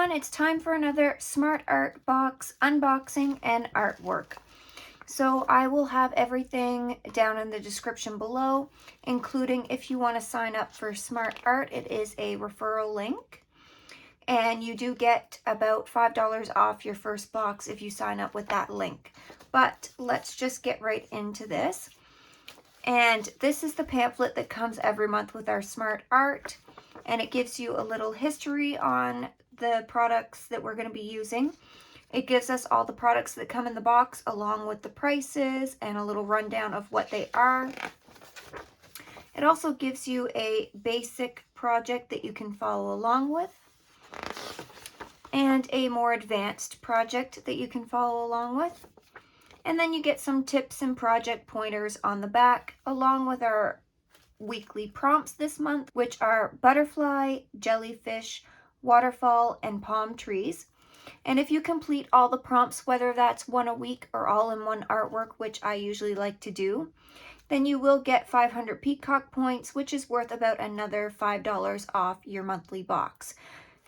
everyone, it's time for another Smart Art box unboxing and artwork. So I will have everything down in the description below, including if you want to sign up for Smart Art, it is a referral link. And you do get about $5 off your first box if you sign up with that link. But let's just get right into this. And this is the pamphlet that comes every month with our Smart Art. And it gives you a little history on the products that we're going to be using. It gives us all the products that come in the box along with the prices and a little rundown of what they are. It also gives you a basic project that you can follow along with and a more advanced project that you can follow along with. And then you get some tips and project pointers on the back along with our weekly prompts this month, which are butterfly, jellyfish, waterfall, and palm trees. And if you complete all the prompts, whether that's one a week or all in one artwork, which I usually like to do, then you will get 500 peacock points, which is worth about another $5 off your monthly box.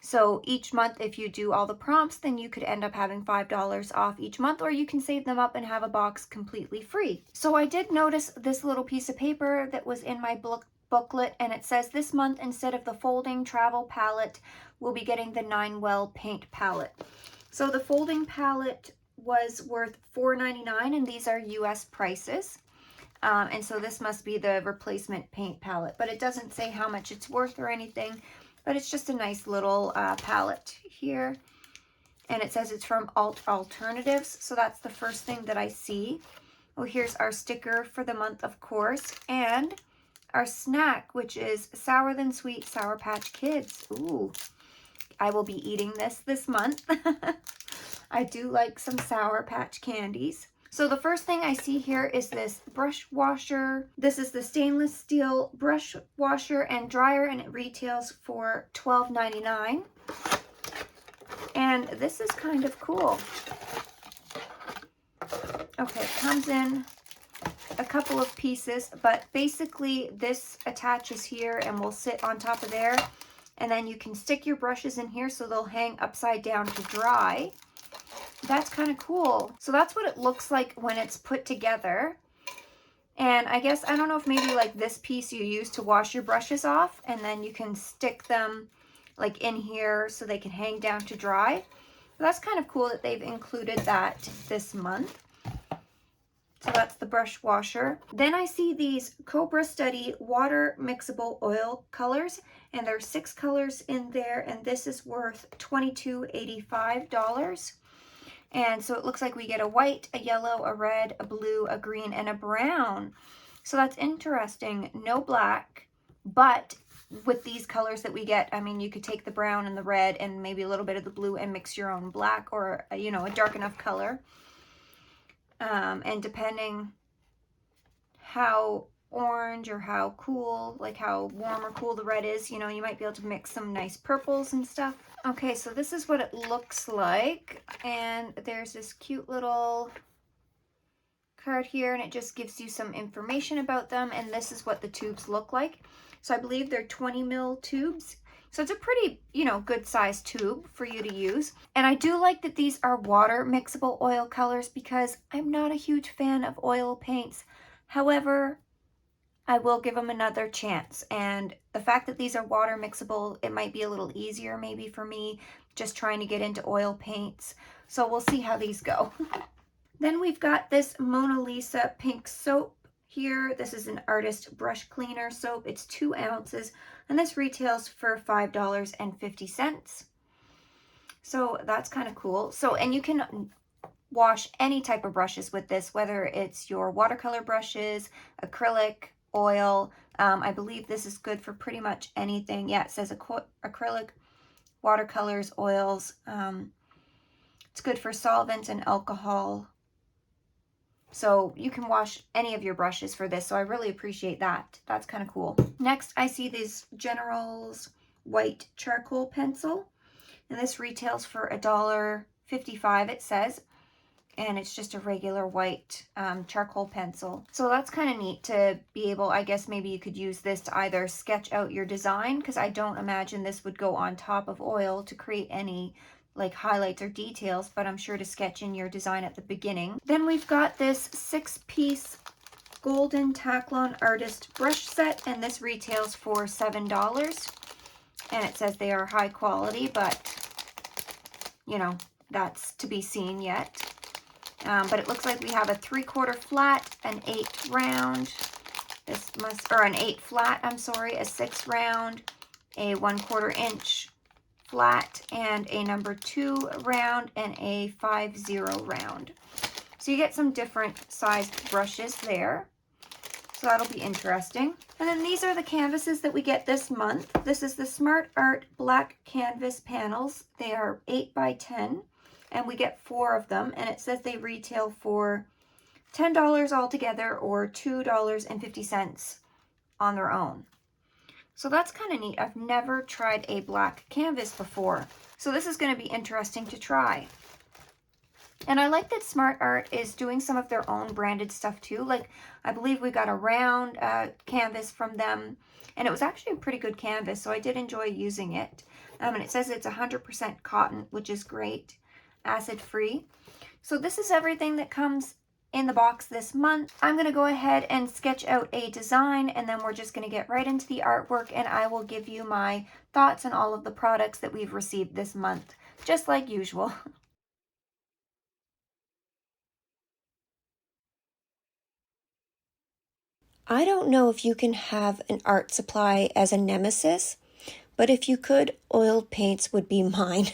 So each month, if you do all the prompts, then you could end up having $5 off each month, or you can save them up and have a box completely free. So I did notice this little piece of paper that was in my booklet, and it says this month, instead of the folding travel palette, we'll be getting the 9-well paint palette. So the folding palette was worth $4.99, and these are US prices. And so this must be the replacement paint palette, but it doesn't say how much it's worth or anything. But it's just a nice little palette here. And it says it's from Alternatives. So that's the first thing that I see. Oh, here's our sticker for the month, of course. And our snack, which is Sour Than Sweet Sour Patch Kids. Ooh, I will be eating this month. I do like some Sour Patch candies. So the first thing I see here is this brush washer. This is the stainless steel brush washer and dryer, and it retails for $12.99. And this is kind of cool. Okay, it comes in a couple of pieces, but basically this attaches here and will sit on top of there. And then you can stick your brushes in here so they'll hang upside down to dry. That's kind of cool. So that's what it looks like when it's put together. And I guess, I don't know if maybe like this piece you use to wash your brushes off, and then you can stick them like in here so they can hang down to dry. But that's kind of cool that they've included that this month. So that's the brush washer. Then I see these COBRA Study water mixable oil colors, and there's 6 colors in there, and this is worth $22.85. And so it looks like we get a white, a yellow, a red, a blue, a green, and a brown. So that's interesting. No black, but with these colors that we get, I mean, you could take the brown and the red and maybe a little bit of the blue and mix your own black, or, you know, a dark enough color. And depending how orange or how cool, like how warm or cool the red is, you know, you might be able to mix some nice purples and stuff. Okay, so this is what it looks like, and there's this cute little card here, and it just gives you some information about them, and this is what the tubes look like. So I believe they're 20 ml tubes, so it's a pretty, you know, good size tube for you to use. And I do like that these are water mixable oil colors because I'm not a huge fan of oil paints. However, I will give them another chance, and the fact that these are water mixable, it might be a little easier maybe for me just trying to get into oil paints. So we'll see how these go. Then we've got this Mona Lisa pink soap here. This is an artist brush cleaner soap. It's 2 ounces, and this retails for $5.50. So that's kind of cool. So, and you can wash any type of brushes with this, whether it's your watercolor brushes, acrylic, oil. I believe this is good for pretty much anything. Yeah, it says acrylic, watercolors, oils. It's good for solvents and alcohol. So you can wash any of your brushes for this. So I really appreciate that. That's kind of cool. Next, I see this General's white charcoal pencil, and this retails for $1.55, it says. and it's just a regular white charcoal pencil. So that's kind of neat to be able, I guess maybe you could use this to either sketch out your design, because I don't imagine this would go on top of oil to create any like highlights or details, but I'm sure to sketch in your design at the beginning. Then we've got this 6-piece golden TAKLON artist brush set, and this retails for $7, and it says they are high quality, but you know, that's to be seen yet. But it looks like we have a 3/4 flat, an 8 round, this must, or an 8 flat, I'm sorry, a 6 round, a 1/4 inch flat, and a number 2 round, and a 5/0 round. So you get some different sized brushes there. So that'll be interesting. And then these are the canvases that we get this month. This is the Smart Art Black Canvas panels. They are 8 by 10, and we get 4 of them, and it says they retail for $10 altogether, or $2.50 on their own. So that's kind of neat. I've never tried a black canvas before. So this is going to be interesting to try. And I like that Smart Art is doing some of their own branded stuff too. Like, I believe we got a round canvas from them, and it was actually a pretty good canvas, so I did enjoy using it. And it says it's 100% cotton, which is great, acid-free. So this is everything that comes in the box this month. I'm going to go ahead and sketch out a design, and then we're just going to get right into the artwork, and I will give you my thoughts on all of the products that we've received this month, just like usual. I don't know if you can have an art supply as a nemesis, but if you could, oiled paints would be mine.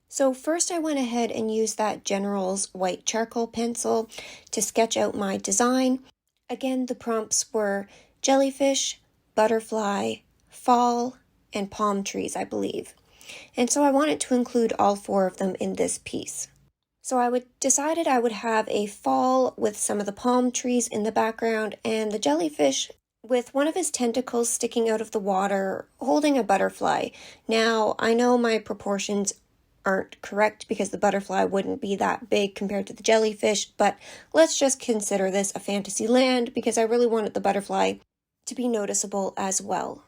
So first I went ahead and used that General's white charcoal pencil to sketch out my design. Again, the prompts were jellyfish, butterfly, fall, and palm trees, I believe. And so I wanted to include all 4 of them in this piece. So I decided I would have a fall with some of the palm trees in the background, and the jellyfish with one of his tentacles sticking out of the water holding a butterfly. Now, I know my proportions aren't correct because the butterfly wouldn't be that big compared to the jellyfish, but let's just consider this a fantasy land because I really wanted the butterfly to be noticeable as well.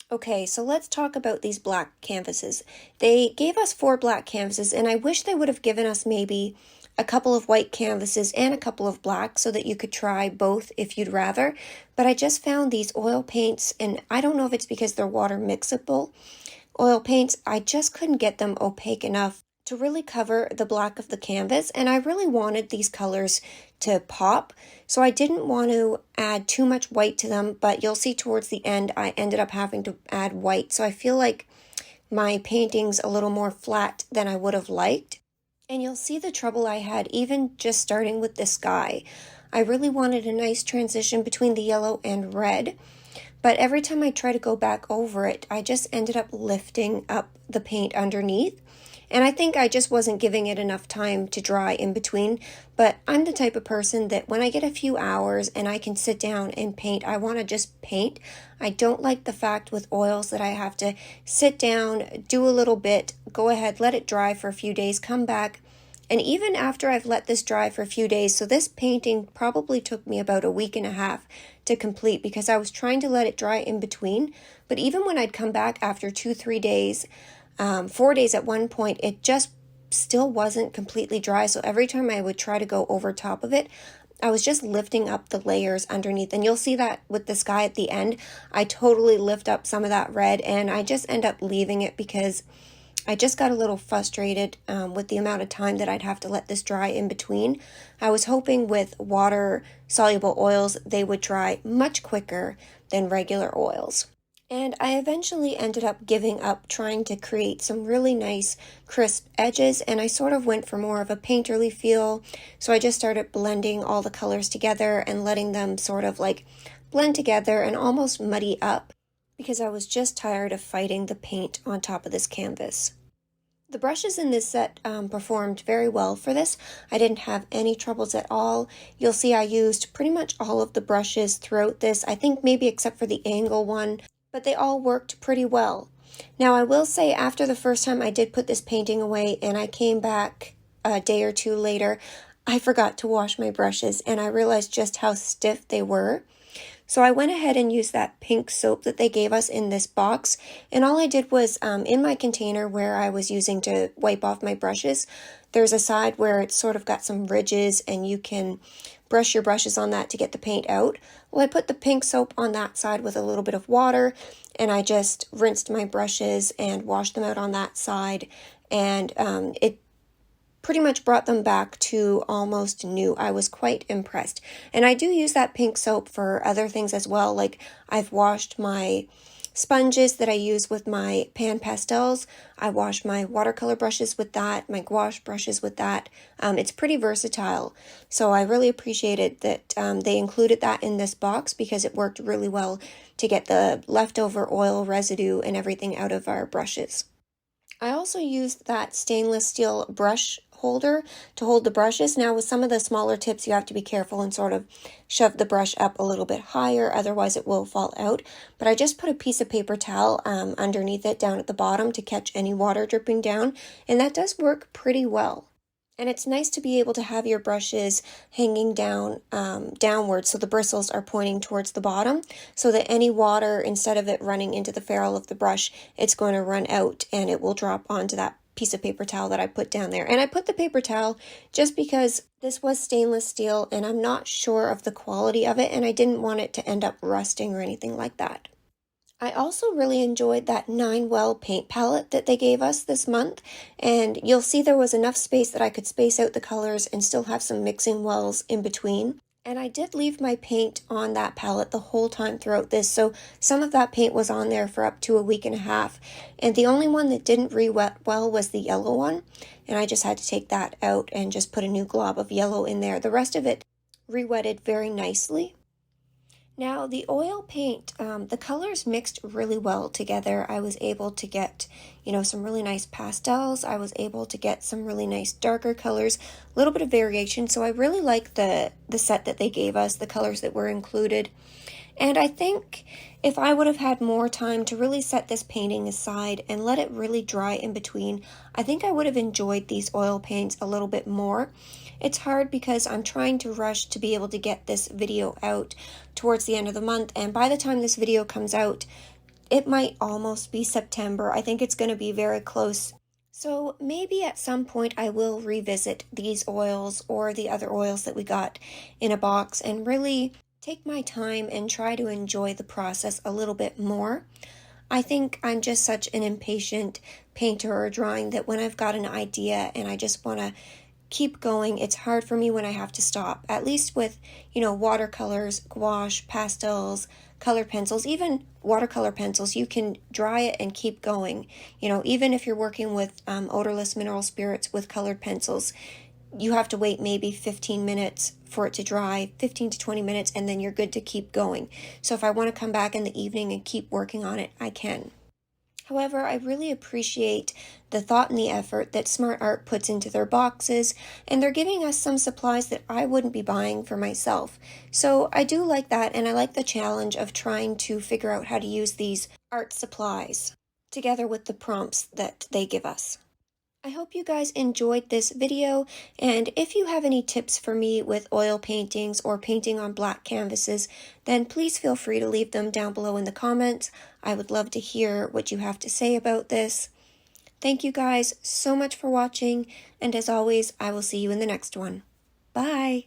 Okay, so let's talk about these black canvases. They gave us 4 black canvases, and I wish they would have given us maybe a couple of white canvases and a couple of black so that you could try both if you'd rather. But I just found these oil paints, and I don't know if it's because they're water mixable oil paints, I just couldn't get them opaque enough to really cover the black of the canvas, and I really wanted these colors to pop, so I didn't want to add too much white to them, but you'll see towards the end I ended up having to add white, so I feel like my painting's a little more flat than I would have liked. And you'll see the trouble I had even just starting with the sky. I really wanted a nice transition between the yellow and red, but every time I try to go back over it, I just ended up lifting up the paint underneath. And I think I just wasn't giving it enough time to dry in between. But I'm the type of person that when I get a few hours and I can sit down and paint, I want to just paint. I don't like the fact with oils that I have to sit down, do a little bit, go ahead, let it dry for a few days, come back. And even after I've let this dry for a few days, so this painting probably took me about a week and a half to complete because I was trying to let it dry in between. But even when I'd come back after 2-3 days, 4 days at one point, it just still wasn't completely dry. So every time I would try to go over top of it, I was just lifting up the layers underneath. And you'll see that with the sky at the end, I totally lift up some of that red and I just end up leaving it because I just got a little frustrated with the amount of time that I'd have to let this dry in between. I was hoping with water-soluble oils, they would dry much quicker than regular oils. And I eventually ended up giving up trying to create some really nice crisp edges, and I sort of went for more of a painterly feel. So I just started blending all the colors together and letting them sort of like blend together and almost muddy up, because I was just tired of fighting the paint on top of this canvas. The brushes in this set performed very well for this. I didn't have any troubles at all. You'll see I used pretty much all of the brushes throughout this, I think maybe except for the angle one, but they all worked pretty well. Now I will say after the first time I did put this painting away and I came back a day or two later, I forgot to wash my brushes and I realized just how stiff they were. So I went ahead and used that pink soap that they gave us in this box, and all I did was in my container where I was using to wipe off my brushes, there's a side where it's sort of got some ridges and you can brush your brushes on that to get the paint out. Well, I put the pink soap on that side with a little bit of water, and I just rinsed my brushes and washed them out on that side, and it pretty much brought them back to almost new. I was quite impressed. And I do use that pink soap for other things as well. Like I've washed my sponges that I use with my pan pastels. I wash my watercolor brushes with that, my gouache brushes with that. It's pretty versatile. So I really appreciated that they included that in this box because it worked really well to get the leftover oil residue and everything out of our brushes. I also used that stainless steel brush holder to hold the brushes. Now with some of the smaller tips you have to be careful and sort of shove the brush up a little bit higher, otherwise it will fall out. But I just put a piece of paper towel underneath it down at the bottom to catch any water dripping down, and that does work pretty well. And it's nice to be able to have your brushes hanging down downwards so the bristles are pointing towards the bottom so that any water, instead of it running into the ferrule of the brush, it's going to run out and it will drop onto that piece of paper towel that I put down there. And I put the paper towel just because this was stainless steel and I'm not sure of the quality of it and I didn't want it to end up rusting or anything like that. I also really enjoyed that 9-well paint palette that they gave us this month, and you'll see there was enough space that I could space out the colors and still have some mixing wells in between. And I did leave my paint on that palette the whole time throughout this, so some of that paint was on there for up to a week and a half. And the only one that didn't re-wet well was the yellow one, and I just had to take that out and just put a new glob of yellow in there. The rest of it re-wetted very nicely. Now the oil paint, the colors mixed really well together. I was able to get, some really nice pastels. I was able to get some really nice darker colors, a little bit of variation. So I really like the set that they gave us, the colors that were included. And I think if I would have had more time to really set this painting aside and let it really dry in between, I think I would have enjoyed these oil paints a little bit more. It's hard because I'm trying to rush to be able to get this video out towards the end of the month, and by the time this video comes out, it might almost be September. I think it's going to be very close. So maybe at some point I will revisit these oils or the other oils that we got in a box and really take my time and try to enjoy the process a little bit more. I think I'm just such an impatient painter or drawing that when I've got an idea and I just want to keep going, it's hard for me when I have to stop. At least with, watercolors, gouache, pastels, color pencils, even watercolor pencils, you can dry it and keep going. Even if you're working with odorless mineral spirits with colored pencils, you have to wait maybe 15 minutes for it to dry, 15 to 20 minutes, and then you're good to keep going. So if I want to come back in the evening and keep working on it, I can. However, I really appreciate the thought and the effort that Smart Art puts into their boxes, and they're giving us some supplies that I wouldn't be buying for myself. So I do like that, and I like the challenge of trying to figure out how to use these art supplies together with the prompts that they give us. I hope you guys enjoyed this video, and if you have any tips for me with oil paintings or painting on black canvases, then please feel free to leave them down below in the comments. I would love to hear what you have to say about this. Thank you guys so much for watching, and as always, I will see you in the next one. Bye!